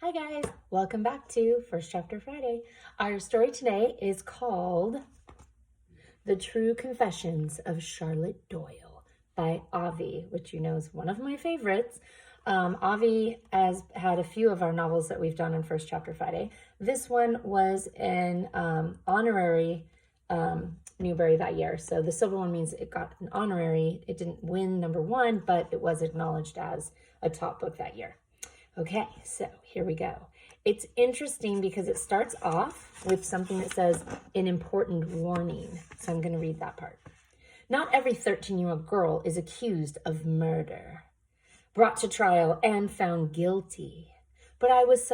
Hi guys, welcome back to First Chapter Friday. Our story today is called The True Confessions of Charlotte Doyle by Avi, which you know is one of my favorites. Avi has had a few of our novels that we've done on First Chapter Friday. This one was an honorary Newbery that year. So the silver one means it got an honorary. It didn't win #1, but it was acknowledged as a top book that year. Okay, so here we go. It's interesting because it starts off with something that says an important warning. So I'm going to read that part. Not every 13-year-old girl is accused of murder, brought to trial and found guilty. But I was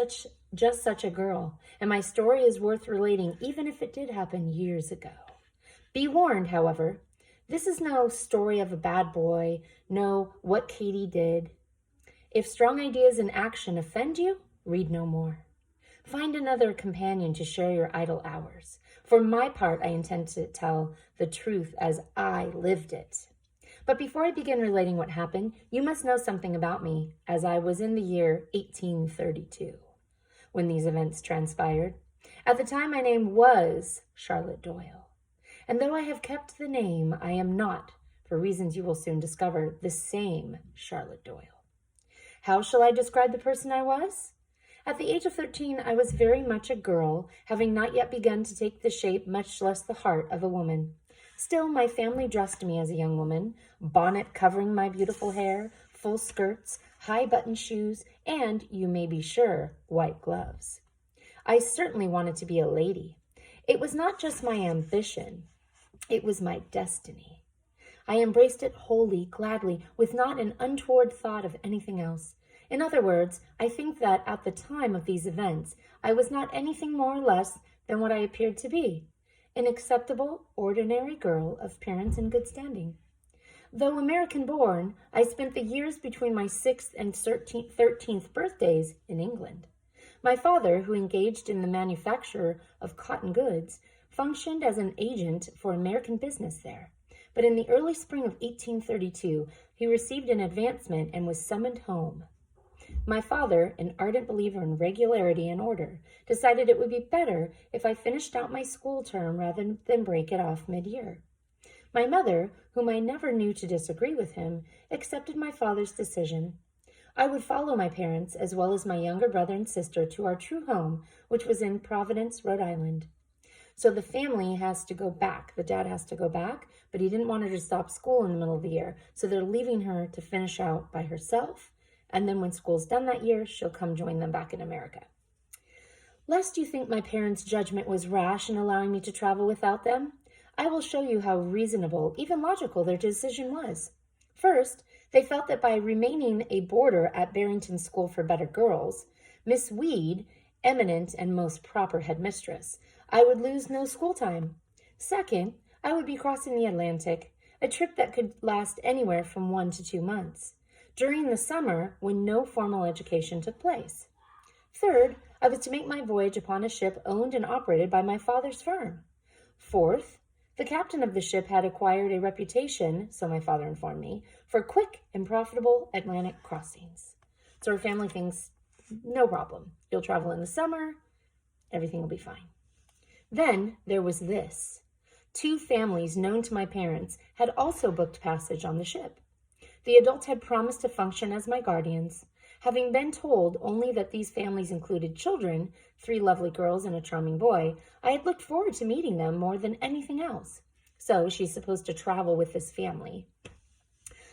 just such a girl, and my story is worth relating even if it did happen years ago. Be warned, however, this is no story of a bad boy, no what Katie did. If strong ideas and action offend you, read no more. Find another companion to share your idle hours. For my part, I intend to tell the truth as I lived it. But before I begin relating what happened, you must know something about me, as I was in the year 1832 when these events transpired. At the time, my name was Charlotte Doyle. And though I have kept the name, I am not, for reasons you will soon discover, the same Charlotte Doyle. How shall I describe the person I was? At the age of 13, I was very much a girl, having not yet begun to take the shape, much less the heart, of a woman. Still, my family dressed me as a young woman, bonnet covering my beautiful hair, full skirts, high button shoes, and, you may be sure, white gloves. I certainly wanted to be a lady. It was not just my ambition, it was my destiny. I embraced it wholly, gladly, with not an untoward thought of anything else. In other words, I think that at the time of these events, I was not anything more or less than what I appeared to be, an acceptable, ordinary girl of parents in good standing. Though American-born, I spent the years between my 6th and 13th birthdays in England. My father, who engaged in the manufacture of cotton goods, functioned as an agent for American business there. But in the early spring of 1832, he received an advancement and was summoned home. My father, an ardent believer in regularity and order, decided it would be better if I finished out my school term rather than break it off mid-year. My mother, whom I never knew to disagree with him, accepted my father's decision. I would follow my parents, as well as my younger brother and sister, to our true home, which was in Providence, Rhode Island. So the family has to go back. The dad has to go back, but he didn't want her to stop school in the middle of the year. So they're leaving her to finish out by herself. And then when school's done that year, she'll come join them back in America. Lest you think my parents' judgment was rash in allowing me to travel without them, I will show you how reasonable, even logical, their decision was. First, they felt that by remaining a boarder at Barrington School for Better Girls, Miss Weed, eminent and most proper headmistress, I would lose no school time. Second, I would be crossing the Atlantic, a trip that could last anywhere from 1 to 2 months, during the summer when no formal education took place. Third, I was to make my voyage upon a ship owned and operated by my father's firm. Fourth, the captain of the ship had acquired a reputation, so my father informed me, for quick and profitable Atlantic crossings. So our family thinks, no problem. You'll travel in the summer, everything will be fine. Then there was this. 2 families known to my parents had also booked passage on the ship. The adults had promised to function as my guardians. Having been told only that these families included children, 3 lovely girls and a charming boy, I had looked forward to meeting them more than anything else. So she's supposed to travel with this family.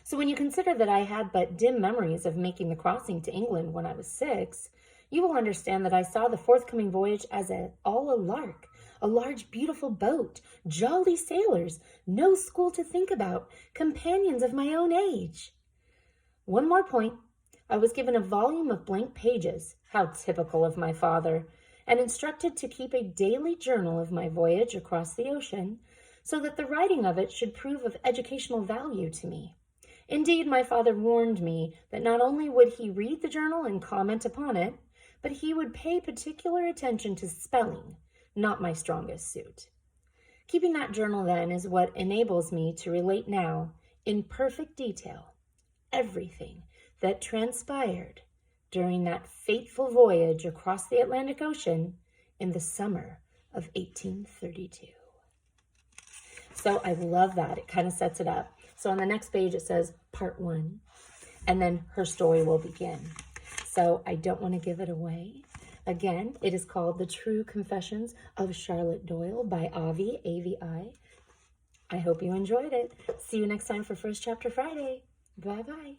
So when you consider that I had but dim memories of making the crossing to England when I was 6, you will understand that I saw the forthcoming voyage as all a lark, a large, beautiful boat, jolly sailors, no school to think about, companions of my own age. One more point. I was given a volume of blank pages, how typical of my father, and instructed to keep a daily journal of my voyage across the ocean, so that the writing of it should prove of educational value to me. Indeed, my father warned me that not only would he read the journal and comment upon it, but he would pay particular attention to spelling, not my strongest suit. Keeping that journal, then, is what enables me to relate now, in perfect detail, everything that transpired during that fateful voyage across the Atlantic Ocean in the summer of 1832. So I love that. It kind of sets it up. So on the next page, it says part 1, and then her story will begin. So I don't want to give it away. Again, it is called The True Confessions of Charlotte Doyle by Avi, A-V-I. I hope you enjoyed it. See you next time for First Chapter Friday. Bye-bye.